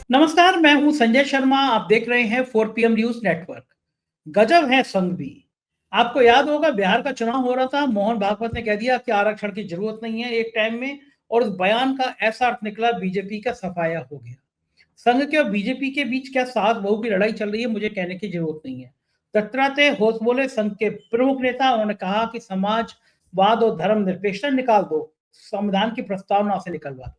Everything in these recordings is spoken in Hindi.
नमस्कार, मैं हूं संजय शर्मा। आप देख रहे हैं 4 PM न्यूज नेटवर्क। गजब है संघ भी। आपको याद होगा बिहार का चुनाव हो रहा था, मोहन भागवत ने कह दिया कि आरक्षण की जरूरत नहीं है एक टाइम में, और उस बयान का ऐसा अर्थ निकला, बीजेपी का सफाया हो गया। संघ के और बीजेपी के बीच क्या सास बहू की लड़ाई चल रही है, मुझे कहने की जरूरत नहीं है। दत्तात्रेय होस बोले, संघ के प्रमुख नेता। उन्होंने कहा कि समाजवाद और धर्मनिरपेक्षता निकाल दो, संविधान की प्रस्तावना से निकलवा दो।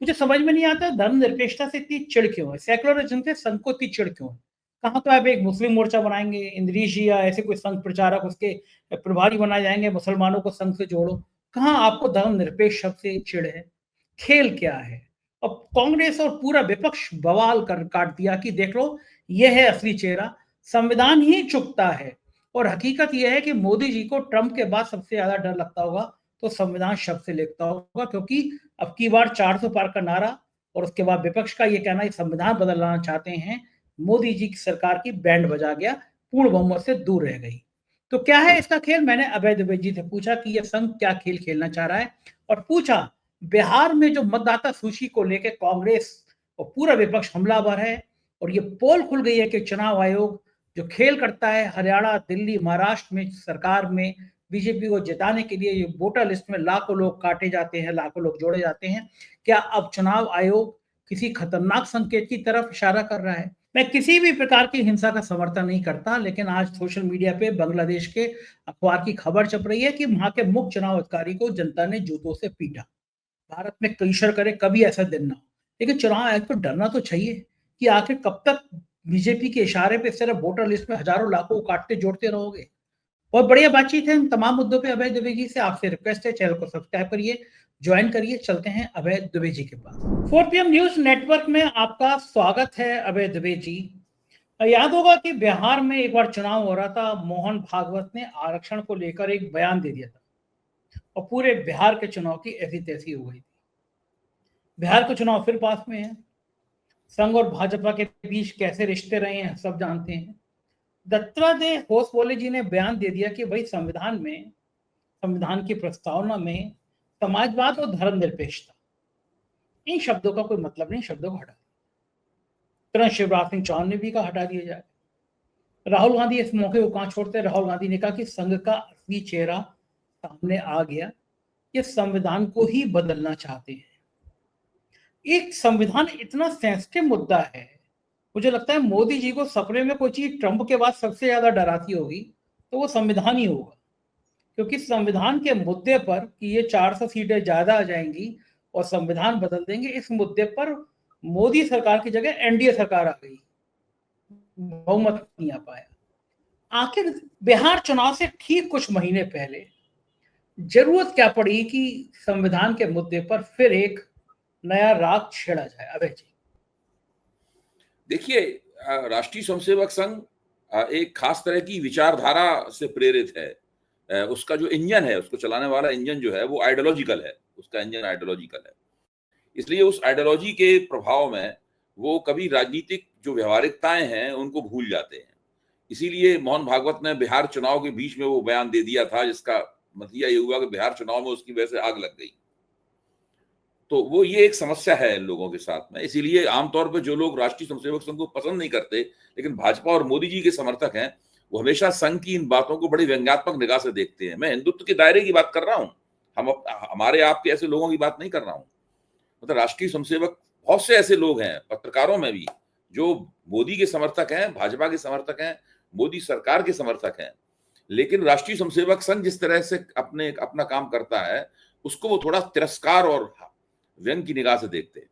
मुझे समझ में नहीं आता धर्मनिरपेक्षता से इतनी चिढ़ क्यों है, सेकुलरिज्म से संघ को इतनी चिढ़ क्यों है। कहाँ तो आप एक मुस्लिम मोर्चा बनाएंगे, इंद्रीश जी या ऐसे कोई संघ प्रचारक उसके प्रभारी बनाए जाएंगे, मुसलमानों को संघ से जोड़ो। कहाँ आपको धर्मनिरपेक्ष शब्द से चिढ़ है? खेल क्या है? अब कांग्रेस और पूरा विपक्ष बवाल कर काट दिया कि देख लो, यह है असली चेहरा, संविधान ही चुकता है। और हकीकत यह है कि मोदी जी को ट्रंप के बाद सबसे ज्यादा डर लगता होगा तो संविधान शब्द से लिखता होगा, क्योंकि अब की बार 400 पार का नारा और उसके बाद विपक्ष का ये कहना है संविधान बदलना चाहते हैं, मोदी जी की सरकार की बैंड बजा गया, पूर्ण बहुमत से दूर रह गई। तो क्या है इसका खेल? मैंने अभय द्विवेदी जी से पूछा कि यह संघ क्या खेल खेलना चाह रहा है, और पूछा बिहार में जो मतदाता सूची को लेकर कांग्रेस और पूरा विपक्ष हमलावर है, और ये पोल खुल गई है कि चुनाव आयोग जो खेल करता है हरियाणा, दिल्ली, महाराष्ट्र में सरकार में बीजेपी को जिताने के लिए, ये वोटर लिस्ट में लाखों लोग काटे जाते हैं, लाखों लोग जोड़े जाते हैं। क्या अब चुनाव आयोग किसी खतरनाक संकेत की तरफ इशारा कर रहा है? मैं किसी भी प्रकार की हिंसा का समर्थन नहीं करता, लेकिन आज सोशल मीडिया पे बांग्लादेश के अखबार की खबर छप रही है कि वहां के मुख्य चुनाव अधिकारी को जनता ने जूतों से पीटा। भारत में ईश्वर करे कभी ऐसा दिन ना हो, लेकिन चुनाव आयोग को डरना तो चाहिए कि आखिर कब तक बीजेपी के इशारे पे सिर्फ वोटर लिस्ट में हजारों लाखों को काटते जोड़ते रहोगे। बहुत बढ़िया बातचीत है इन तमाम मुद्दों पे अभय द्विवेदी जी से। आपसे रिक्वेस्ट है, चैनल को सब्सक्राइब करिए, ज्वाइन करिए। चलते हैं अभय द्विवेदी जी के पास। 4 PM न्यूज नेटवर्क में आपका स्वागत है अभय द्विवेदी जी। याद होगा कि बिहार में एक बार चुनाव हो रहा था, मोहन भागवत ने आरक्षण को लेकर एक बयान दे दिया था और पूरे बिहार के चुनाव की ऐसी तैसी हो गई थी। बिहार का चुनाव फिर पास में है। संघ और भाजपा के बीच कैसे रिश्ते रहे हैं सब जानते हैं। दत्तात्रेय होसबोले जी ने बयान दे दिया कि भाई संविधान की प्रस्तावना में समाजवाद और धर्मनिरपेक्षता, इन शब्दों का कोई मतलब नहीं, शब्दों को हटा दिया। तुरंत शिवराज सिंह चौहान ने भी कहा हटा दिया जाए। राहुल गांधी इस मौके को कहां छोड़ते? राहुल गांधी ने कहा कि संघ का असली चेहरा सामने आ गया, ये संविधान को ही बदलना चाहते हैं। एक संविधान इतना सेंसिटिव मुद्दा है, मुझे लगता है मोदी जी को सपने में कोई चीज ट्रंप के बाद सबसे ज्यादा डराती होगी तो वो संविधान ही होगा। क्योंकि संविधान के मुद्दे पर कि ये 400 सीटें ज्यादा आ जाएंगी और संविधान बदल देंगे, इस मुद्दे पर मोदी सरकार की जगह एनडीए सरकार आ गई, बहुमत नहीं आ पाया। आखिर बिहार चुनाव से ठीक कुछ महीने पहले जरूरत क्या पड़ी कि संविधान के मुद्दे पर फिर एक नया राग छेड़ा जाए? अभय जी। देखिए, राष्ट्रीय स्वयंसेवक संघ एक खास तरह की विचारधारा से प्रेरित है। उसका जो इंजन है, उसको चलाने वाला इंजन जो है वो आइडियोलॉजिकल है, उसका इंजन आइडियोलॉजिकल है। इसलिए उस आइडियोलॉजी के प्रभाव में वो कभी राजनीतिक जो व्यवहारिकताएं हैं उनको भूल जाते हैं। इसीलिए मोहन भागवत ने बिहार चुनाव के बीच में वो बयान दे दिया था, जिसका नतीजा ये हुआ कि बिहार चुनाव में उसकी वजह से आग लग गई। तो वो ये एक समस्या है इन लोगों के साथ में। इसीलिए आमतौर पर जो लोग राष्ट्रीय स्वयंसेवक संघ को पसंद नहीं करते, लेकिन भाजपा और मोदी जी के समर्थक हैं, वो हमेशा संघ की इन बातों को बड़ी व्यंग्यात्मक निगाह से देखते हैं। मैं हिंदुत्व के दायरे की बात कर रहा हूँ, हमारे आपके ऐसे लोगों की बात नहीं कर रहा हूँ। मतलब राष्ट्रीय स्वयंसेवक बहुत से ऐसे लोग हैं, पत्रकारों में भी, जो मोदी के समर्थक हैं, भाजपा के समर्थक हैं, मोदी सरकार के समर्थक हैं। लेकिन राष्ट्रीय स्वयंसेवक संघ जिस तरह से अपना काम करता है, उसको वो थोड़ा तिरस्कार और व्यंग की निगाह से देखते हैं।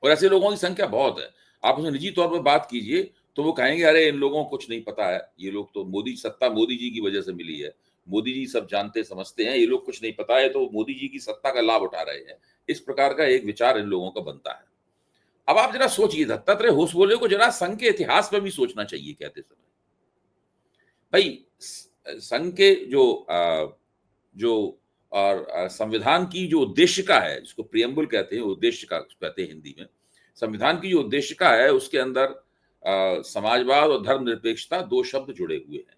और ऐसे लोगों की संख्या बहुत है। आप उसे निजी तौर पर बात कीजिए तो वो कहेंगे अरे इन लोगों को कुछ नहीं पता है, ये लोग तो सत्ता मोदी जी की वजह से मिली है, मोदी जी सब जानते समझते हैं, ये लोग कुछ नहीं पता है, तो मोदी जी की सत्ता का लाभ उठा रहे हैं। इस प्रकार का एक विचार इन लोगों का बनता है। अब आप जरा सोचिए, दत्तात्रेय होसबोले को जरा संघ के इतिहास पर भी सोचना चाहिए कहते समय। भाई, संघ के जो और संविधान की जो उद्देशिका है, जिसको प्रियम्बल कहते हैं, उद्देशिका कहते हैं हिंदी में, संविधान की जो उद्देशिका है उसके अंदर समाजवाद और धर्मनिरपेक्षता दो शब्द जुड़े हुए हैं,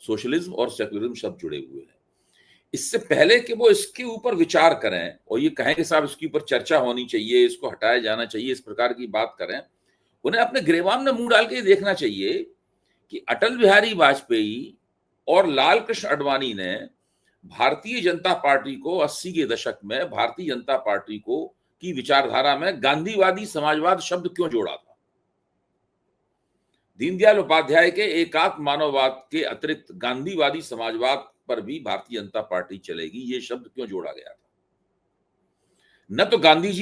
सोशलिज्म और सेकुलरिज्म शब्द जुड़े हुए हैं। इससे पहले कि वो इसके ऊपर विचार करें और ये कहें कि साहब इसके ऊपर चर्चा होनी चाहिए, इसको हटाया जाना चाहिए, इस प्रकार की बात करें, उन्हें अपने गिरेबान में मुंह डाल के देखना चाहिए कि अटल बिहारी वाजपेयी और लाल कृष्ण आडवाणी ने भारतीय जनता पार्टी को 80 के दशक में भारतीय जनता पार्टी को की विचारधारा में गांधीवादी समाजवाद शब्द क्यों जोड़ा था। दीनदयाल उपाध्याय के एकात्म मानववाद के अतिरिक्त गांधीवादी समाजवाद पर भी भारतीय जनता पार्टी चलेगी, ये शब्द क्यों जोड़ा गया था। न तो गांधी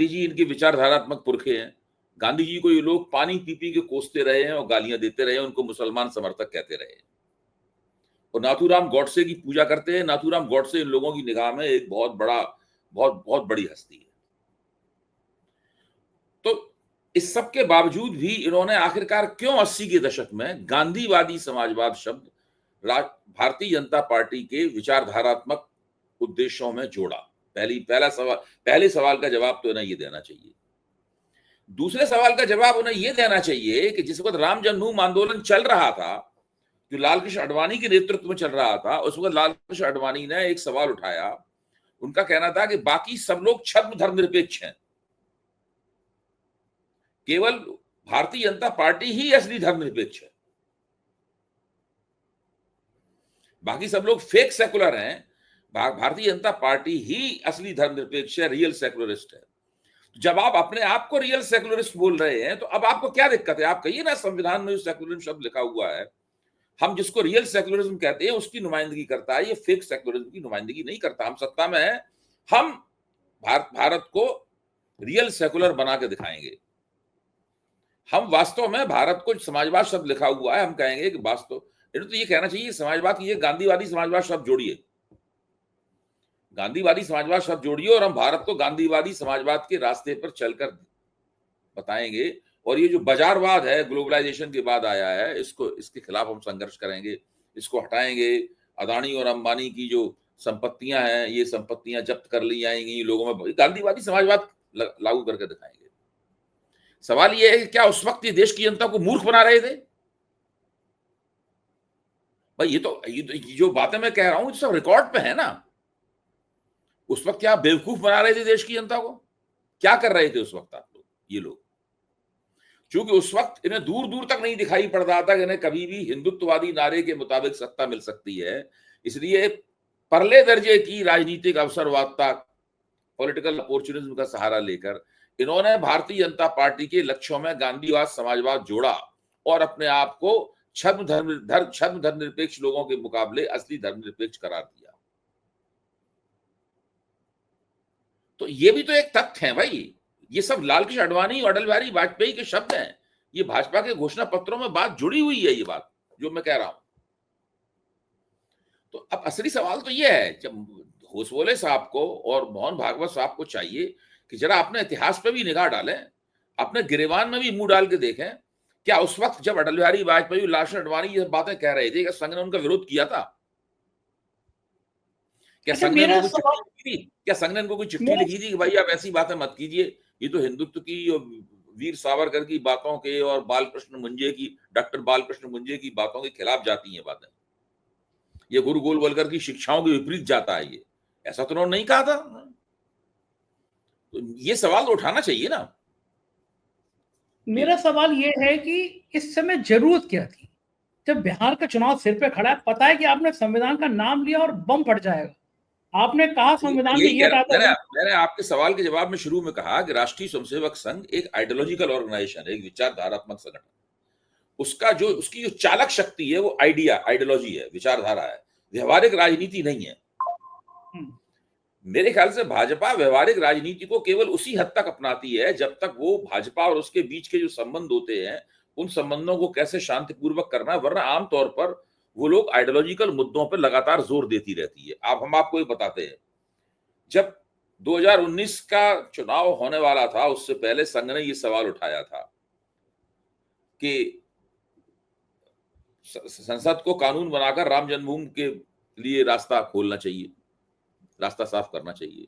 जी इनके विचारधारात्मक पुरखे हैं। गांधी जी को ये लोग पानी पी पी के कोसते रहे हैं और गालियां देते रहे हैं, उनको मुसलमान समर्थक कहते रहे हैं और नाथूराम गॉडसे की पूजा करते हैं। नाथूराम गॉडसे इन लोगों की निगाह में एक बहुत बड़ी हस्ती है। तो इस सब के बावजूद भी इन्होंने आखिरकार क्यों 80 के दशक में गांधीवादी समाजवाद शब्द भारतीय जनता पार्टी के विचारधारात्मक उद्देश्यों में जोड़ा। पहले सवाल का जवाब तो इन्हें ये देना चाहिए। दूसरे सवाल का जवाब उन्हें यह देना चाहिए कि जिस वक्त राम जन्मभूमि आंदोलन चल रहा था, जो लाल कृष्ण आडवाणी के नेतृत्व में चल रहा था, उस वक्त लाल कृष्ण आडवाणी ने एक सवाल उठाया। उनका कहना था कि बाकी सब लोग छद्म धर्मनिरपेक्ष हैं, केवल भारतीय जनता पार्टी ही असली धर्मनिरपेक्ष है, बाकी सब लोग फेक सेकुलर हैं। भारतीय जनता पार्टी ही असली धर्मनिरपेक्ष है, रियल सेकुलरिस्ट है। जब आप अपने आप को रियल सेकुलरिस्ट बोल रहे हैं तो अब आपको क्या दिक्कत है? आप कहिए ना संविधान में सेकुलरिज्म शब्द लिखा हुआ है, हम जिसको रियल सेकुलरिज्म कहते हैं उसकी नुमाइंदगी करता है, ये फेक सेकुलरिज्म की नुमाइंदगी नहीं करता। हम सत्ता में हैं, हम भारत को रियल सेकुलर बना के दिखाएंगे। हम वास्तव में भारत को समाजवाद शब्द लिखा हुआ है, हम कहेंगे कि वास्तव तो ये कहना चाहिए समाजवाद की, ये गांधीवादी समाजवाद शब्द जोड़िए, गांधीवादी समाजवाद शब्द जोड़िए और हम भारत को गांधीवादी समाजवाद के रास्ते पर चलकर बताएंगे। और ये जो बाजारवाद है, ग्लोबलाइजेशन के बाद आया है, इसके खिलाफ हम संघर्ष करेंगे, इसको हटाएंगे। अदानी और अंबानी की जो संपत्तियां हैं, ये संपत्तियां जब्त कर ली जाएंगी, लोगों में गांधीवादी समाजवाद लागू करके दिखाएंगे। सवाल ये है कि क्या उस वक्त ये देश की जनता को मूर्ख बना रहे थे? भाई ये जो बातें मैं कह रहा हूं सब रिकॉर्ड पे है ना। उस वक्त क्या बेवकूफ बना रहे थे देश की जनता को? क्या कर रहे थे उस वक्त आप लोग? ये लोग क्योंकि उस वक्त इन्हें दूर दूर तक नहीं दिखाई पड़ रहा था कि इन्हें कभी भी हिंदुत्ववादी नारे के मुताबिक सत्ता मिल सकती है, इसलिए परले दर्जे की राजनीतिक अवसरवादिता, पॉलिटिकल अपॉर्चुनिज्म का सहारा लेकर इन्होंने भारतीय जनता पार्टी के लक्ष्यों में गांधीवाद समाजवाद जोड़ा और अपने आप को छद्म धर्मनिरपेक्ष लोगों के मुकाबले असली धर्मनिरपेक्ष करार दिया। तो ये भी तो एक तथ्य है भाई। ये सब लाल कृष्ण आडवाणी और अटल बिहारी वाजपेयी के शब्द हैं। ये भाजपा के घोषणा पत्रों में बात जुड़ी हुई है, ये बात जो मैं कह रहा हूं। तो अब असली सवाल तो ये है, जब होसबोले साहब को और मोहन भागवत साहब को चाहिए कि जरा अपने इतिहास पे भी निगाह डालें, अपने गिरेबान में भी मुंह डाल के देखें। क्या उस वक्त जब अटल बिहारी वाजपेयी, लाल कृष्ण आडवाणी ये बातें कह रहे थे, क्या संघ ने उनका विरोध किया था? क्या संघ ने उनको कोई चिट्ठी लिखी थी कि भाई आप ऐसी बातें मत कीजिए, ये तो हिंदुत्व की और वीर सावरकर की बातों के और डॉक्टर बालकृष्ण मुंजे की बातों के खिलाफ जाती हैं बातें, ये गुरु गोलवलकर की शिक्षाओं के विपरीत जाता है? ये ऐसा तो उन्होंने नहीं कहा था। तो ये सवाल तो उठाना चाहिए ना। मेरा सवाल ये है कि इस समय जरूरत क्या थी? जब बिहार का चुनाव सिर पे खड़ा है, पता है कि आपने संविधान का नाम लिया और बम फट जाएगा। आपने कहा संविधान में ये मैंने आपके सवाल के जवाब में शुरू में कहा कि राष्ट्रीय स्वयंसेवक संघ एक आइडियोलॉजिकल ऑर्गेनाइजेशन है, एक विचारधारात्मक संगठन। उसकी जो चालक शक्ति है वो आइडियोलॉजी है, विचारधारा है, व्यवहारिक राजनीति नहीं है। मेरे ख्याल से भाजपा व्यवहारिक राजनीति को केवल उसी हद तक अपनाती है जब तक वो भाजपा और उसके बीच के जो संबंध होते हैं उन संबंधों को कैसे शांतिपूर्वक करना है, वरना आमतौर पर वो लोग आइडियोलॉजिकल मुद्दों पर लगातार जोर देती रहती है। हम आपको ये बताते हैं, जब 2019 का चुनाव होने वाला था उससे पहले संघ ने ये सवाल उठाया था कि संसद को कानून बनाकर राम जन्मभूमि के लिए रास्ता खोलना चाहिए, रास्ता साफ करना चाहिए।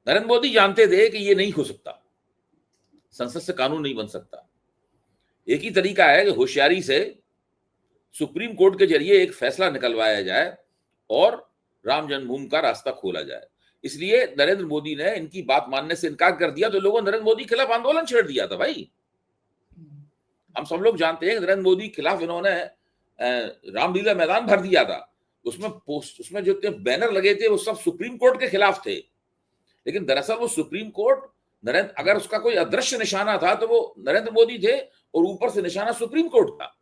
नरेंद्र मोदी जानते थे कि ये नहीं हो सकता, संसद से कानून नहीं बन सकता। एक ही तरीका है कि होशियारी से सुप्रीम कोर्ट के जरिए एक फैसला निकलवाया जाए और राम जन्मभूमि का रास्ता खोला जाए। इसलिए नरेंद्र मोदी ने इनकी बात मानने से इनकार कर दिया, तो लोगों ने नरेंद्र मोदी के खिलाफ आंदोलन छेड़ दिया था भाई। हम सब लोग जानते हैं नरेंद्र मोदी के खिलाफ इन्होंने रामलीला मैदान भर दिया था। उसमें जो बैनर लगे थे वो सब सुप्रीम कोर्ट के खिलाफ थे, लेकिन दरअसल वो सुप्रीम कोर्ट अगर उसका कोई अदृश्य निशाना था तो वो नरेंद्र मोदी थे और ऊपर से निशाना सुप्रीम कोर्ट था।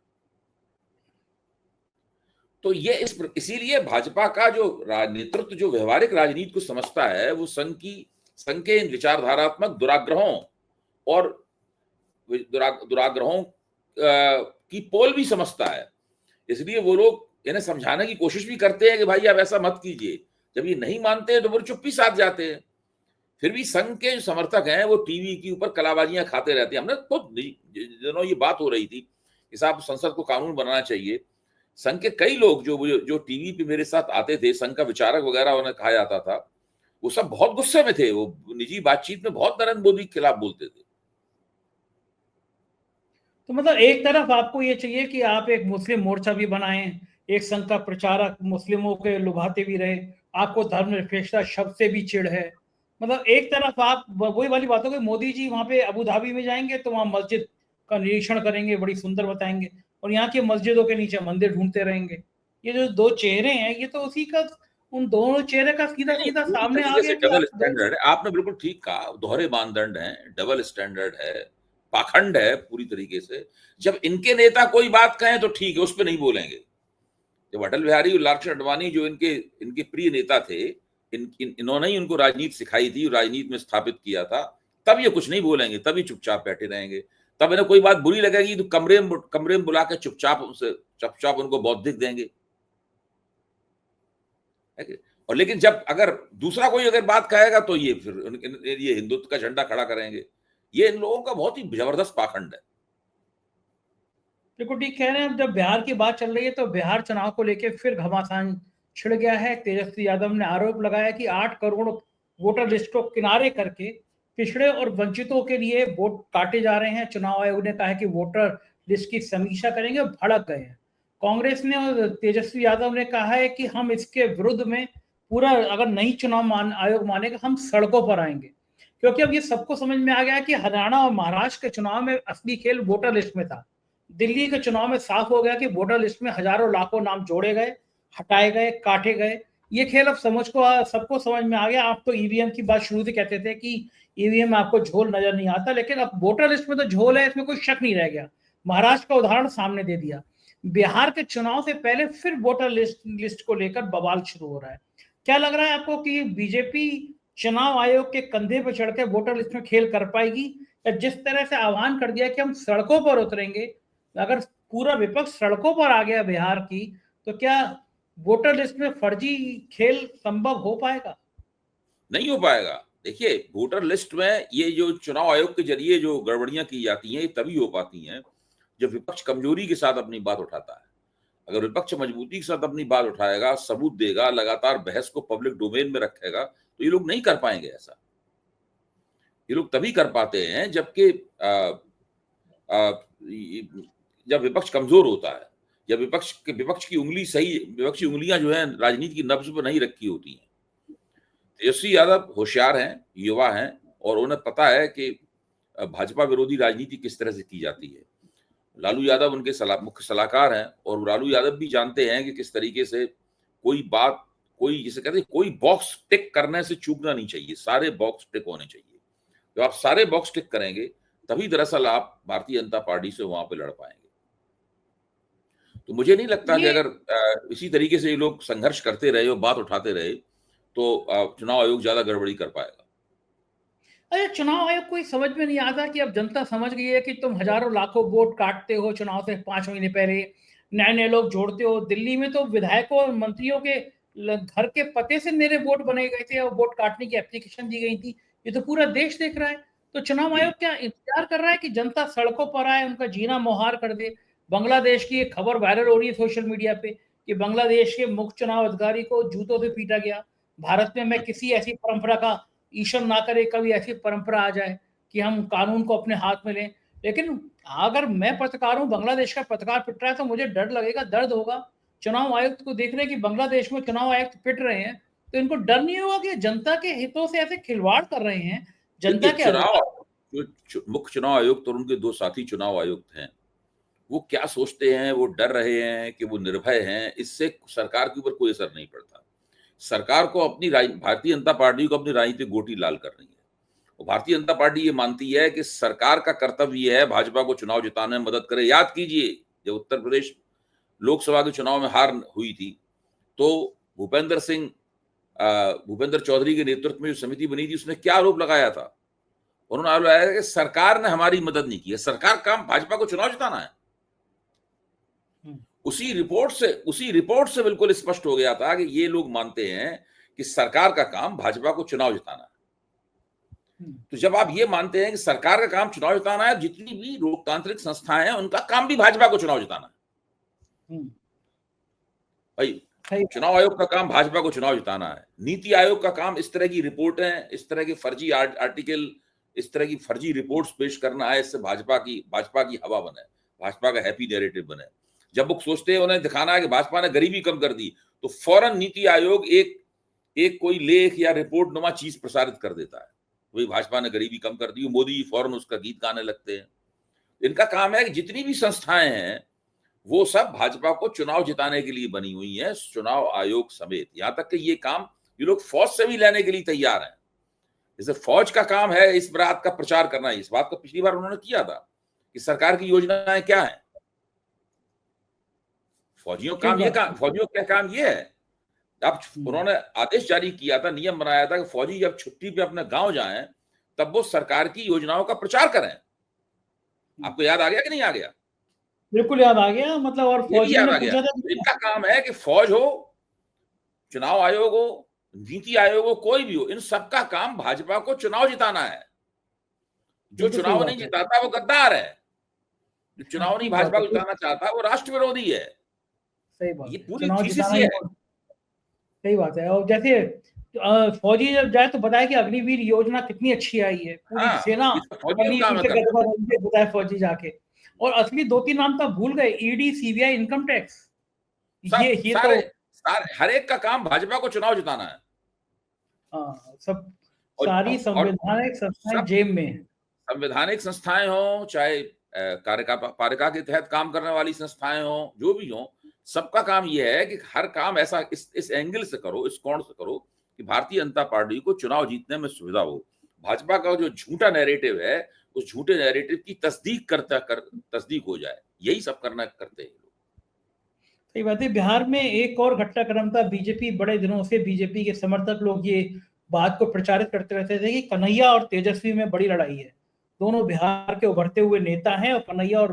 तो ये इसीलिए भाजपा का जो नेतृत्व जो व्यवहारिक राजनीति को समझता है वो संघ के इन विचारधारात्मक दुराग्रहों की पोल भी समझता है। इसलिए वो लोग इन्हें समझाने की कोशिश भी करते हैं कि भाई आप ऐसा मत कीजिए। जब ये नहीं मानते हैं तो वो चुप्पी साध जाते हैं। फिर भी संघ के जो समर्थक हैं वो टीवी के ऊपर कलाबाजियां खाते रहते हैं। हमने खुद दिनों ये बात हो रही थी कि साहब संसद को कानून बनाना चाहिए। संघ के कई लोग जो टीवी पे मेरे साथ आते थे, संघ का विचारक वगैरह उन्हें कहा जाता था, वो सब बहुत गुस्से में थे। वो निजी बातचीत में बहुत नरेंद्र मोदी के खिलाफ बोलते थे। तो मतलब एक तरफ आपको ये चाहिए कि आप एक मुस्लिम मोर्चा भी बनाएं, एक संघ का प्रचारक मुस्लिमों के लुभाते भी रहे, आपको धर्मनिरपेक्षता शब्द से भी चिढ़ है। मतलब एक तरफ आप वही वाली बातों के मोदी जी वहां पे अबू धाबी में जाएंगे तो वहां मस्जिद का निरीक्षण करेंगे, बड़ी सुंदर बताएंगे, और यहाँ की मस्जिदों के नीचे मंदिर ढूंढते रहेंगे। ये जो दो चेहरे हैं ये तो उसी का, उन दोनों चेहरे का सीधा सीधा सामने आ गया कि डबल स्टैंडर्ड है। आपने बिल्कुल ठीक कहा, दोहरे मानदंड है, डबल स्टैंडर्ड है, पाखंड है पूरी तरीके से। जब इनके नेता कोई बात कहें तो ठीक है, उस पर नहीं बोलेंगे। जब अटल बिहारी और लालकृष्ण आडवाणी जो इनके प्रिय नेता थे, इन्होंने ही उनको राजनीति सिखाई थी, राजनीति में स्थापित किया था, तब ये कुछ नहीं बोलेंगे, तभी चुपचाप बैठे रहेंगे। तब इन्हें कोई बात बुरी लगेगी तो कमरे में बुला के चुपचाप उनको बौद्धिक देंगे। और लेकिन जब अगर दूसरा कोई अगर बात कहेगा तो ये फिर ये हिंदुत्व का झंडा खड़ा करेंगे। ये इन लोगों का बहुत ही जबरदस्त पाखंड है। बिल्कुल ठीक कह रहे हैं। जब बिहार की बात चल रही है तो बिहार चुनाव को लेकर फिर घमासान छिड़ गया है। तेजस्वी यादव ने आरोप लगाया कि 8 करोड़ वोटर लिस्ट को किनारे करके पिछड़े और वंचितों के लिए वोट काटे जा रहे हैं। चुनाव आयोग ने कहा है कि वोटर लिस्ट की समीक्षा करेंगे, भड़क गए हैं। कांग्रेस ने और तेजस्वी यादव ने कहा है कि हम इसके विरुद्ध में पूरा, अगर नहीं चुनाव आयोग मानेगा हम सड़कों पर आएंगे, क्योंकि अब ये सबको समझ में आ गया कि हरियाणा और महाराष्ट्र के चुनाव में असली खेल वोटर लिस्ट में था। दिल्ली के चुनाव में साफ हो गया कि वोटर लिस्ट में हजारों लाखों नाम जोड़े गए, हटाए गए, काटे गए। ये खेल अब सबको समझ में आ गया। आप तो ईवीएम की बात शुरू से कहते थे कि ईवीएम में आपको झोल नजर नहीं आता, लेकिन अब वोटर लिस्ट में तो झोल है, इसमें कोई शक नहीं रह गया। महाराष्ट्र का उदाहरण सामने दे दिया। बिहार के चुनाव से पहले फिर वोटर लिस्ट को लेकर बवाल शुरू हो रहा है। क्या लग रहा है आपको कि बीजेपी चुनाव आयोग के कंधे पर चढ़ के वोटर लिस्ट में खेल कर पाएगी, या जिस तरह से आह्वान कर दिया कि हम सड़कों पर उतरेंगे, अगर पूरा विपक्ष सड़कों पर आ गया बिहार की, तो क्या वोटर लिस्ट में फर्जी खेल संभव हो पाएगा? नहीं हो पाएगा। देखिए, वोटर लिस्ट में ये जो चुनाव आयोग के जरिए जो गड़बड़ियां की जाती हैं, ये तभी हो पाती हैं जब विपक्ष कमजोरी के साथ अपनी बात उठाता है। अगर विपक्ष मजबूती के साथ अपनी बात उठाएगा, सबूत देगा, लगातार बहस को पब्लिक डोमेन में रखेगा, तो ये लोग नहीं कर पाएंगे ऐसा। ये लोग तभी कर पाते हैं जबकि जब विपक्ष कमजोर होता है, जब विपक्ष की उंगलियां जो है राजनीति की नब्ज पर नहीं रखी होती हैं। तेजस्वी यादव होशियार हैं, युवा हैं, और उन्हें पता है कि भाजपा विरोधी राजनीति किस तरह से की जाती है। लालू यादव उनके मुख्य सलाहकार हैं, और लालू यादव भी जानते हैं कि किस तरीके से कोई जिसे कहते हैं कोई बॉक्स टिक करने से चूकना नहीं चाहिए, सारे बॉक्स टिक होने चाहिए। जब आप सारे बॉक्स टिक करेंगे तभी दरअसल आप भारतीय जनता पार्टी से वहां पे लड़ पाएंगे। तो मुझे नहीं लगता कि अगर इसी तरीके से ये लोग संघर्ष करते रहे और बात उठाते रहे तो चुनाव आयोग ज्यादा गड़बड़ी कर पाएगा। अरे चुनाव आयोग को समझ में नहीं आता कि अब जनता समझ गई है कि तुम हजारों लाखों वोट काटते हो चुनाव से 5 महीने पहले, नए नए लोग जोड़ते हो। दिल्ली में तो विधायकों और मंत्रियों के घर के पते से मेरे वोट बने गए थे और वोट काटने की एप्लीकेशन दी गई थी। ये तो पूरा देश देख रहा है। तो चुनाव आयोग क्या इंतजार कर रहा है कि जनता सड़कों पर आए, उनका जीना मुहार कर दे? बांग्लादेश की एक खबर वायरल हो रही है सोशल मीडिया पे कि बांग्लादेश के मुख्य चुनाव अधिकारी को जूतों से पीटा गया। भारत में मैं किसी ऐसी परंपरा का ईश्वर ना करे कभी ऐसी परंपरा आ जाए कि हम कानून को अपने हाथ में लें, लेकिन अगर मैं पत्रकार हूँ, बांग्लादेश का पत्रकार पिट रहा है तो मुझे डर लगेगा, दर्द होगा। चुनाव आयुक्त को देख रहे हैं कि बांग्लादेश में चुनाव आयुक्त पिट रहे हैं, तो इनको डर नहीं होगा कि जनता के हितों से ऐसे खिलवाड़ कर रहे हैं, जनता देखिए, के चुनाव अधिकार। जो मुख्य चुनाव आयुक्त और उनके दो साथी चुनाव आयुक्त हैं, वो क्या सोचते हैं, वो डर रहे हैं कि वो निर्भय हैं, इससे सरकार के ऊपर कोई असर नहीं पड़ता। सरकार को अपनी भारतीय जनता पार्टी को अपनी राजनीतिक गोटी लाल करनी है। और भारतीय जनता पार्टी ये मानती है कि सरकार का कर्तव्य ये है भाजपा को चुनाव जिताने में मदद करे। याद कीजिए, जब उत्तर प्रदेश लोकसभा के चुनाव में हार हुई थी, तो भूपेंद्र चौधरी के नेतृत्व में जो समिति बनी थी, उसने क्या आरोप लगाया था? उन्होंने आरोप लगाया कि सरकार ने हमारी मदद नहीं की है। सरकार काम भाजपा को चुनाव जिताना है। उसी रिपोर्ट से बिल्कुल स्पष्ट हो गया था कि ये लोग मानते हैं कि सरकार का काम भाजपा को चुनाव जिताना है। तो जब आप ये मानते हैं कि सरकार का काम चुनाव जिताना है, जितनी भी लोकतांत्रिक संस्थाएं हैं उनका काम भी भाजपा को चुनाव जिताना है। भाई, चुनाव आयोग का काम भाजपा को चुनाव जिताना है। नीति आयोग का काम इस तरह की रिपोर्टें, इस तरह के फर्जी आर्टिकल, इस तरह की फर्जी रिपोर्ट्स पेश करना है, इससे भाजपा की हवा बने, भाजपा का हैप्पी नैरेटिव बने। जब वो सोचते हैं उन्हें दिखाना है कि भाजपा ने गरीबी कम कर दी, तो फौरन नीति आयोग एक कोई लेख या रिपोर्ट नुमा चीज प्रसारित कर देता है, वही भाजपा ने गरीबी कम कर दी, मोदी जी फौरन उसका गीत गाने लगते हैं। इनका काम है कि जितनी भी संस्थाएं हैं वो सब भाजपा को चुनाव जिताने के लिए बनी हुई है, चुनाव आयोग समेत। यहां तक कि ये काम ये लोग फौज से भी लेने के लिए तैयार हैं। जैसे फौज का काम है इस बात का प्रचार करना, इस बात को पिछली बार उन्होंने किया था कि सरकार की योजनाएं क्या है। फौजियों का काम ये है। अब उन्होंने आदेश जारी किया था, नियम बनाया था कि फौजी जब छुट्टी पे अपने गांव जाएं तब वो सरकार की योजनाओं का प्रचार करें। आपको याद आ गया कि नहीं आ गया? बिल्कुल याद आ गया। मतलब और फौजियों ने पूछा था कि इनका काम है कि फौज हो, चुनाव आयोग हो, नीति आयोग हो, कोई भी हो, इन सबका काम भाजपा को चुनाव जिताना है। जो चुनाव नहीं जिताता वो गद्दार है, जो चुनाव नहीं भाजपा को जिताना चाहता वो राष्ट्र विरोधी है। सही बात, ये पूरी थीसिस ये है। सही बात है। और जैसे फौजी जब जाए तो बताए कि अग्निवीर योजना कितनी अच्छी आई है, पूरी सेना बताए फौजी जाके। और असली 2-3 नाम तो भूल गए, ईडी, सीबीआई, इनकम टैक्स, ये सारे हर एक का काम भाजपा को चुनाव जिताना है। सब सारी संवैधानिक संस्थाएं जेब में है। संवैधानिक संस्थाएं हो, चाहे पालिका के तहत काम करने वाली संस्थाएं हो, जो भी हो, सबका काम यह है कि हर काम ऐसा इस एंगल से करो, इस कोण से करो कि भारतीय जनता पार्टी को चुनाव जीतने में सुविधा हो। भाजपा का जो झूठा नैरेटिव है, उस झूठे नैरेटिव की तस्दीक हो जाए, यही सब करते हैं। सही बात है। बिहार में एक और घटनाक्रम था। बीजेपी, बड़े दिनों से बीजेपी के समर्थक लोग ये बात को प्रचारित करते रहते थे कि कन्हैया और तेजस्वी में बड़ी लड़ाई है। दोनों बिहार के उभरते हुए नेता हैं और कन्हैया और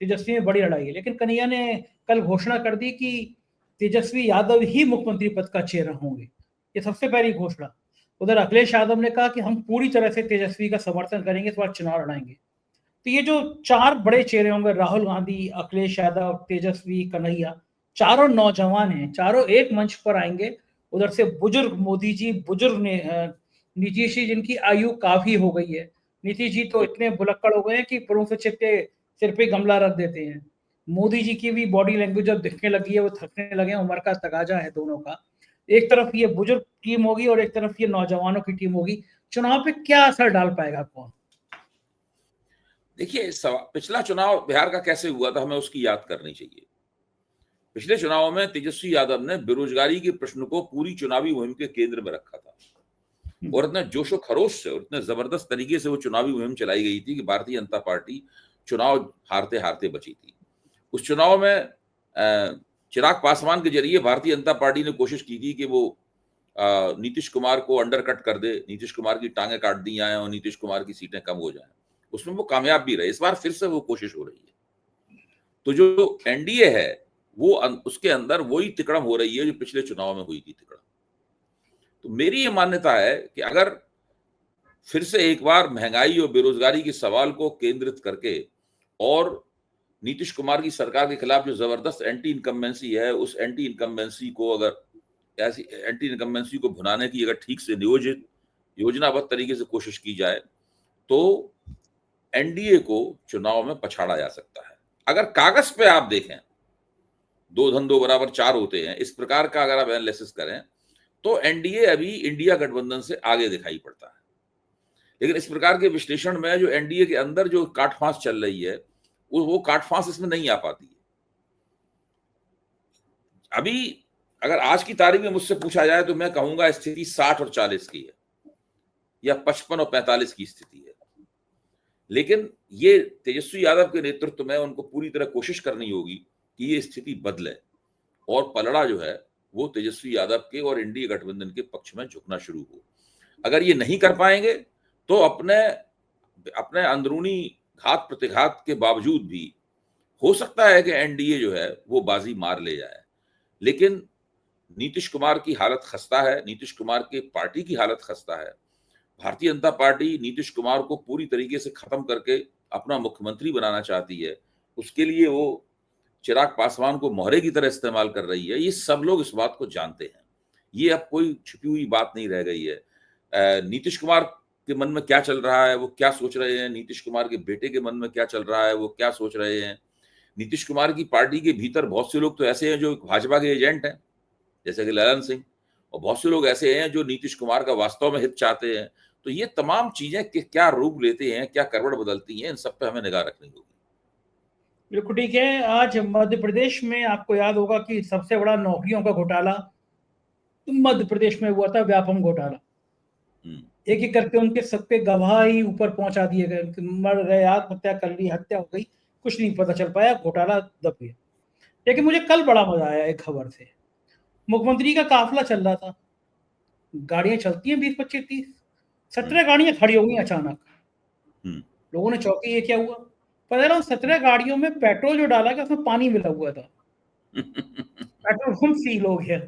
तेजस्वी में बड़ी लड़ाई है। लेकिन कन्हैया ने कल घोषणा कर दी कि तेजस्वी यादव ही मुख्यमंत्री पद का चेहरा होंगे। ये सबसे पहली घोषणा। उधर अखिलेश यादव ने कहा कि हम पूरी तरह से तेजस्वी का समर्थन करेंगे, इस बार चुनाव लड़ाएंगे। तो ये जो 4 बड़े चेहरे होंगे, राहुल गांधी, अखिलेश यादव, तेजस्वी, कन्हैया, चारों नौजवान हैं, चारों एक मंच पर आएंगे। उधर से बुजुर्ग मोदी जी, बुजुर्ग नीतीश जी, जिनकी आयु काफी हो गई है। नीतीश जी तो इतने बुलक्कड़ हो गए हैं कि पुरों से चिपके सिर पे गमला रख देते हैं। मोदी जी की भी बॉडी लैंग्वेज अब दिखने लगी है, वो थकने लगे हैं, उम्र का तकाजा है दोनों का। एक तरफ ये बुजुर्ग टीम होगी और एक तरफ ये नौजवानों की टीम होगी। चुनाव पे क्या असर डाल पाएगा कौन? देखिए, पिछला चुनाव बिहार का कैसे हुआ था, हमें उसकी याद करनी चाहिए। पिछले चुनाव में तेजस्वी यादव ने बेरोजगारी के प्रश्न को पूरी चुनावी मुहिम के केंद्र में रखा था और इतने जोशो खरोश से और इतने जबरदस्त तरीके से वो चुनावी मुहिम चलाई गई थी कि भारतीय जनता पार्टी चुनाव हारते हारते बची थी। उस चुनाव में चिराग पासवान के जरिए भारतीय जनता पार्टी ने कोशिश की थी कि वो नीतीश कुमार को अंडरकट कर दे, नीतीश कुमार की टांगें काट दी जाए और नीतीश कुमार की सीटें कम हो जाएं। उसमें वो कामयाब भी रहे। इस बार फिर से वो कोशिश हो रही है। तो जो एनडीए है वो उसके अंदर वही तिकड़म हो रही है जो पिछले चुनाव में हुई थी तिकड़म। तो मेरी ये मान्यता है कि अगर फिर से एक बार महंगाई और बेरोजगारी के सवाल को केंद्रित करके और नीतीश कुमार की सरकार के खिलाफ जो जबरदस्त एंटी इनकम्बेंसी है, उस एंटी इनकम्बेंसी को अगर ऐसी एंटी इनकम्बेंसी को भुनाने की अगर ठीक से नियोजित योजनाबद्ध तरीके से कोशिश की जाए तो एनडीए को चुनाव में पछाड़ा जा सकता है। अगर कागज पे आप देखें 2 धन 2 बराबर 4 होते हैं, इस प्रकार का अगर आप एनालिसिस करें तो एनडीए अभी इंडिया गठबंधन से आगे दिखाई पड़ता है। लेकिन इस प्रकार के विश्लेषण में जो एनडीए के अंदर जो काटफांस चल रही है वो काटफांस इसमें नहीं आ पाती है। अभी अगर आज की तारीख में मुझसे पूछा जाए तो मैं कहूंगा स्थिति 60 और 40 की है या 55 और 45 की स्थिति है। लेकिन ये तेजस्वी यादव के नेतृत्व में उनको पूरी तरह कोशिश करनी होगी कि ये स्थिति बदले और पलड़ा जो है वो तेजस्वी यादव के और इंडिया गठबंधन के पक्ष में झुकना शुरू हो। अगर ये नहीं कर पाएंगे तो अपने अपने अंदरूनी घात प्रतिघात के बावजूद भी हो सकता है कि एनडीए जो है वो बाजी मार ले जाए। लेकिन नीतीश कुमार की हालत खस्ता है, नीतीश कुमार के पार्टी की हालत खस्ता है। भारतीय जनता पार्टी नीतीश कुमार को पूरी तरीके से खत्म करके अपना मुख्यमंत्री बनाना चाहती है। उसके लिए वो चिराग पासवान को मोहरे की तरह इस्तेमाल कर रही है। ये सब लोग इस बात को जानते हैं, ये अब कोई छुपी हुई बात नहीं रह गई है। नीतीश कुमार के मन में क्या चल रहा है, वो क्या सोच रहे हैं, नीतीश कुमार के बेटे के मन में क्या चल रहा है, वो क्या सोच रहे हैं। नीतीश कुमार की पार्टी के भीतर बहुत से लोग तो ऐसे हैं जो भाजपा के एजेंट हैं, जैसे कि ललन सिंह, और बहुत से लोग ऐसे हैं जो नीतीश कुमार का वास्तव में हित चाहते हैं। तो ये तमाम चीजें क्या रूप लेते हैं, क्या करवट बदलती हैं, इन सब पे हमें निगाह रखनी होगी। बिल्कुल ठीक है। आज मध्य प्रदेश में आपको याद होगा कि सबसे बड़ा नौकरियों का घोटाला मध्य प्रदेश में हुआ था, व्यापम घोटाला। एक एक करके उनके सबके गवाह ही ऊपर पहुंचा दिए गए, मर गए, आत्महत्या कर ली, हत्या हो गई, कुछ नहीं पता चल पाया, घोटाला दब गया। लेकिन मुझे कल बड़ा मजा आया एक खबर से। मुख्यमंत्री का काफिला चल रहा था, गाड़ियां चलती हैं 20, 25, 30, 17 गाड़ियां खड़ी हो गई अचानक। लोगों ने चौंकी, ये क्या हुआ? पता चला 17 गाड़ियों में पेट्रोल जो डाला गया उसमें पानी मिला हुआ था। पेट्रोल पंप सील हो गया।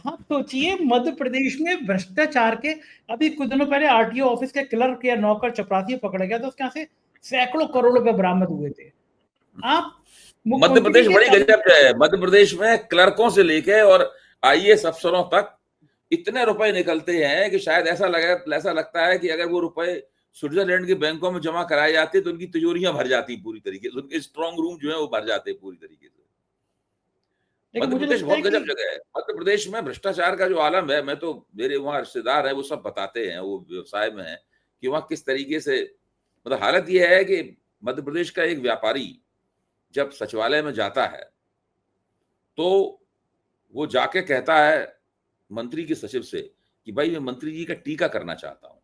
आप सोचिए, मध्य प्रदेश में भ्रष्टाचार के अभी कुछ दिनों पहले आरटीओ ऑफिस के क्लर्क या नौकर चपरासी पकड़ा गया, तो उसके यहाँ से सैकड़ों करोड़ रुपए बरामद हुए थे। आप मध्य प्रदेश बड़ी गजब है। मध्य प्रदेश में क्लर्कों से लेके और आईएएस अफसरों तक इतने रुपए निकलते हैं कि शायद ऐसा लगता है कि अगर वो रुपए स्विट्जरलैंड के बैंकों में जमा कराए जाते तो उनकी तिजोरियां भर जाती पूरी तरीके से, उनके स्ट्रॉन्ग रूम जो है वो भर जाते पूरी तरीके से। मध्य प्रदेश बहुत गजब जगह है। मध्य प्रदेश में भ्रष्टाचार का जो आलम है, मैं तो, मेरे वहाँ रिश्तेदार है वो सब बताते हैं, वो व्यवसाय में है, कि वहाँ किस तरीके से, मतलब हालत यह है कि मध्य प्रदेश का एक व्यापारी जब सचिवालय में जाता है तो वो जाके कहता है मंत्री के सचिव से कि भाई मैं मंत्री जी का टीका करना चाहता हूं।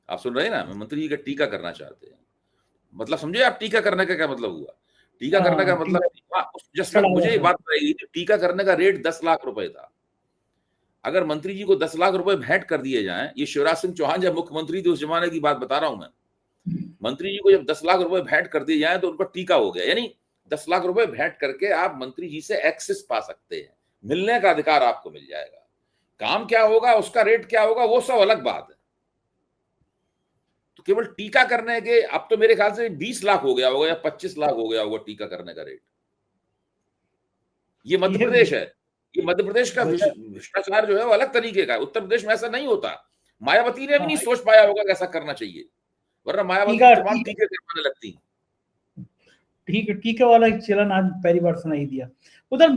आप सुन रहे हैं ना, मैं मंत्री जी का टीका करना चाहते हैं। मतलब समझे आप टीका करने का क्या मतलब हुआ? टीका करने का मतलब, जस्ट मुझे ये बात बताइए, टीका करने का रेट 10 लाख रुपए था। अगर मंत्री जी को 10 लाख रुपए भेंट कर दिए जाएं, ये शिवराज सिंह चौहान जब मुख्यमंत्री थे उस जमाने की बात बता रहा हूं मैं, मंत्री जी को जब 10 लाख रुपए भेंट कर दिए जाए तो उनका टीका हो गया। यानी 10 लाख रुपए भेंट करके आप मंत्री जी से एक्सेस पा सकते हैं, मिलने का अधिकार आपको मिल जाएगा। काम क्या होगा, उसका रेट क्या होगा, वो सब अलग बात है। तो केवल टीका करने के, अब तो मेरे ख्याल से 20 लाख हो गया होगा या 25 लाख हो गया होगा टीका करने का रेट। ये मध्य प्रदेश है। ये मध्य प्रदेश का भ्रष्टाचार जो है वो अलग तरीके का है। उत्तर प्रदेश में ऐसा नहीं होता। मायावती ने भी नहीं सोच पाया होगा कि ऐसा करना चाहिए, वरना मायावती तमाम टीके करवाने लगती। टीके वाला चलन आज पहली बार सुनाई दिया। उधर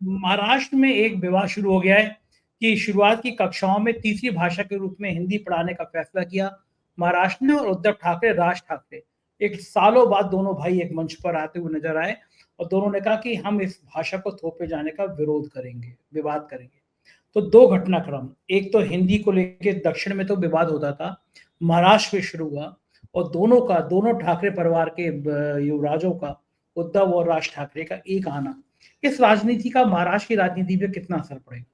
महाराष्ट्र में एक विवाद शुरू हो गया है कि शुरुआत की कक्षाओं में तीसरी भाषा के रूप में हिंदी पढ़ाने का फैसला किया महाराष्ट्र ने, और उद्धव ठाकरे, राज ठाकरे एक सालों बाद दोनों भाई एक मंच पर आते हुए नजर आए और दोनों ने कहा कि हम इस भाषा को थोपे जाने का विरोध करेंगे, विवाद करेंगे। तो दो घटनाक्रम, एक तो हिंदी को लेकर दक्षिण में तो विवाद होता था, महाराष्ट्र में शुरू हुआ, और दोनों ठाकरे परिवार के युवराजों का, उद्धव और राज ठाकरे का एक आना, इस राजनीति का महाराष्ट्र की राजनीति पे कितना असर पड़ेगा?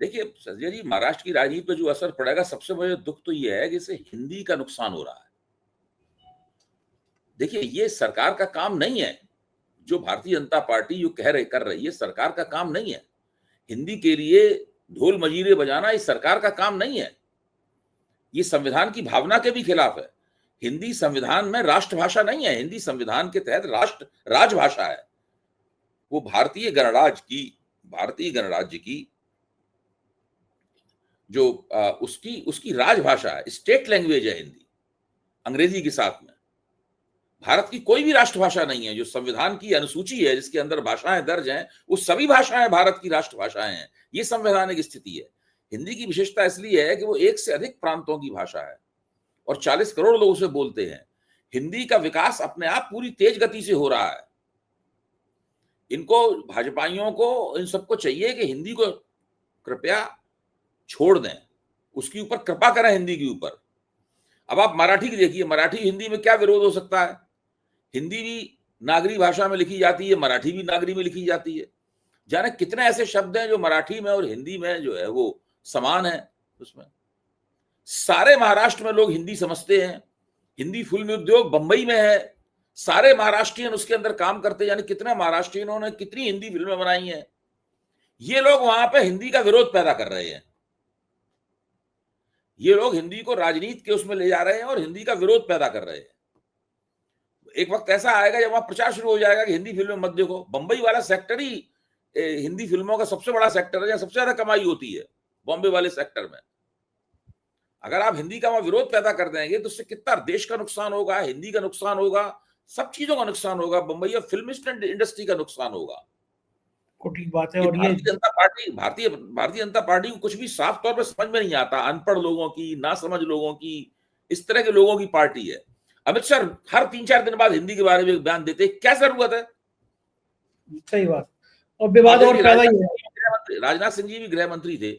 देखिए संजय जी, महाराष्ट्र की राजनीति पे जो असर पड़ेगा, सबसे बड़ा दुख तो ये है कि इससे हिंदी का नुकसान हो रहा है। देखिए ये सरकार का काम नहीं है, जो भारतीय जनता पार्टी जो कर रही है, सरकार का काम नहीं है। हिंदी के लिए ढोल मजीरे बजाना इस सरकार का काम नहीं है। ये संविधान की भावना के भी खिलाफ है। हिंदी संविधान में राष्ट्रभाषा नहीं है, हिंदी संविधान के तहत राजभाषा है। वो भारतीय गणराज्य की जो उसकी राजभाषा है, स्टेट लैंग्वेज है हिंदी। अंग्रेजी के साथ में। भारत की कोई भी राष्ट्रभाषा नहीं है, जो संविधान की अनुसूची है जिसके अंदर भाषाएं दर्ज हैं, वो सभी भाषाएं भारत की राष्ट्रभाषाएं हैं। ये संवैधानिक स्थिति है। हिंदी की विशेषता इसलिए है कि वो एक से अधिक प्रांतों की भाषा है और 40 करोड़ लोग उसे बोलते हैं। हिंदी का विकास अपने आप पूरी तेज गति से हो रहा है। इनको, भाजपाइयों को, इन सबको चाहिए कि हिंदी को कृपया छोड़ दें, उसके ऊपर कृपा करें हिंदी के ऊपर। अब आप मराठी की देखिए, मराठी हिंदी में क्या विरोध हो सकता है? हिंदी भी नागरी भाषा में लिखी जाती है, मराठी भी नागरी में लिखी जाती है। जाने कितने ऐसे शब्द हैं जो मराठी में और हिंदी में जो है वो समान है। उसमें सारे महाराष्ट्र में लोग हिंदी समझते हैं। हिंदी फिल्म उद्योग बंबई में है, सारे महाराष्ट्रियन उसके अंदर काम करते हैं। यानी कितने महाराष्ट्रियनों ने कितनी हिंदी फिल्में बनाई हैं। ये लोग वहां पे हिंदी का विरोध पैदा कर रहे हैं। ये लोग हिंदी को राजनीति के उसमें ले जा रहे हैं और हिंदी का विरोध पैदा कर रहे हैं। एक वक्त ऐसा आएगा जब वहां प्रचार शुरू हो जाएगा कि हिंदी फिल्में मत देखो। बंबई वाला सेक्टर ही हिंदी फिल्मों का सबसे बड़ा सेक्टर है, जहां सबसे ज्यादा कमाई होती है, बॉम्बे वाले सेक्टर में। अगर आप हिंदी का वहां विरोध पैदा कर देंगे तो उससे कितना देश का नुकसान होगा, हिंदी का नुकसान होगा, सब चीजों का नुकसान होगा। बंबई और फिल्म इंडस्ट्री का नुकसान होगा। ठीक बात है। और भारतीय जनता पार्टी को कुछ भी साफ तौर पर समझ में नहीं आता। अनपढ़ लोगों की, नासमझ लोगों की, इस तरह के लोगों की पार्टी है। अमित शाह हर 3-4 दिन बाद हिंदी के बारे में बयान देते, क्या जरूरत है? सही बात। और विवाद और पैदा ही है। राजनाथ सिंह जी भी गृह मंत्री थे,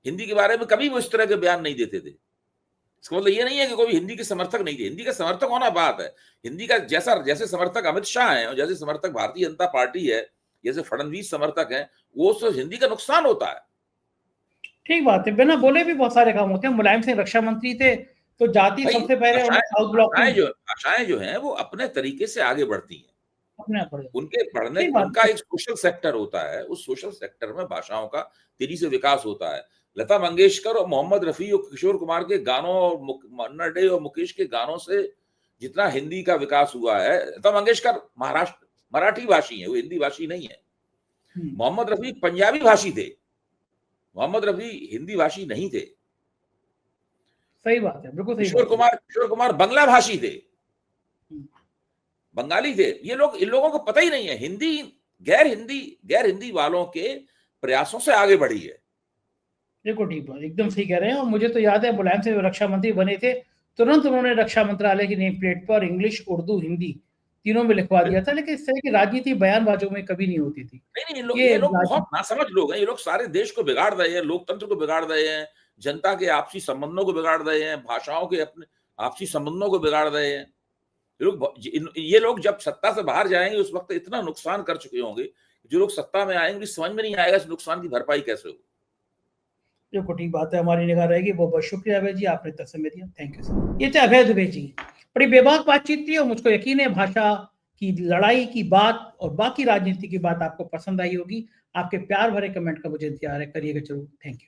हिंदी के बारे में कभी वो इस तरह के बयान नहीं देते थे। इसका मतलब ये नहीं है कि कोई हिंदी के समर्थक नहीं थे। हिंदी का समर्थक होना बात है। हिंदी का जैसे समर्थक अमित शाह है और जैसे समर्थक भारतीय जनता पार्टी है, जैसे फडणवीस समर्थक है, वो सब हिंदी का नुकसान होता है। ठीक बात है। बिना बोले भी बहुत सारे काम होते हैं। मुलायम सिंह रक्षा मंत्री थे तो जाति सबसे पहले भाषाएं जो हैं वो अपने तरीके से आगे बढ़ती हैं। उनके बढ़ने, उनका एक सोशल सेक्टर होता है, उस सोशल सेक्टर में भाषाओं का तेजी से विकास होता है। लता मंगेशकर और मोहम्मद रफी और किशोर कुमार के गानों और मन्ना डे और मुकेश के गानों से जितना हिंदी का विकास हुआ है, लता मंगेशकर महाराष्ट्र मराठी भाषी है, वो हिंदी भाषी नहीं है। मोहम्मद रफी पंजाबी भाषी थे, मोहम्मद रफी हिंदी भाषी नहीं थे। सही बात है, बिल्कुल सही। किशोर कुमार बांग्ला भाषी थे, बंगाली थे। ये लोग, इन लोगों को पता ही नहीं है। हिंदी गैर हिंदी वालों के प्रयासों से आगे बढ़ी है। देखो ठीक बात, एकदम सही कह रहे हैं। और मुझे तो याद है मुलायम सिंह रक्षा मंत्री बने थे, तुरंत उन्होंने रक्षा मंत्रालय की नेम प्लेट पर इंग्लिश, उर्दू, हिंदी तीनों में लिखवा दिया था। लेकिन इस तरह की राजनीति बयानबाजों में कभी नहीं होती थी। नहीं, ये लोग बहुत नासमझ लोग हैं। ये लोग सारे देश को बिगाड़ रहे हैं, लोकतंत्र को बिगाड़ रहे हैं, जनता के आपसी संबंधों को बिगाड़ रहे हैं, भाषाओं के अपने आपसी संबंधों को बिगाड़ रहे हैं। ये लोग जब सत्ता से बाहर जाएंगे उस वक्त इतना नुकसान कर चुके होंगे, जो लोग सत्ता में आएंगे समझ में नहीं आएगा इस नुकसान की भरपाई कैसे हो। देखो ठीक बात है, हमारी निगाह रहेगी। बहुत बहुत शुक्रिया अभय जी, आपने इतना समय दिया। Thank you sir. ये थे अभय दुबे जी। बड़ी बेबाक बातचीत थी और मुझको यकीन है भाषा की लड़ाई की बात और बाकी राजनीति की बात आपको पसंद आई होगी। आपके प्यार भरे कमेंट का मुझे इंतजार है, करिएगा जरूर। Thank you.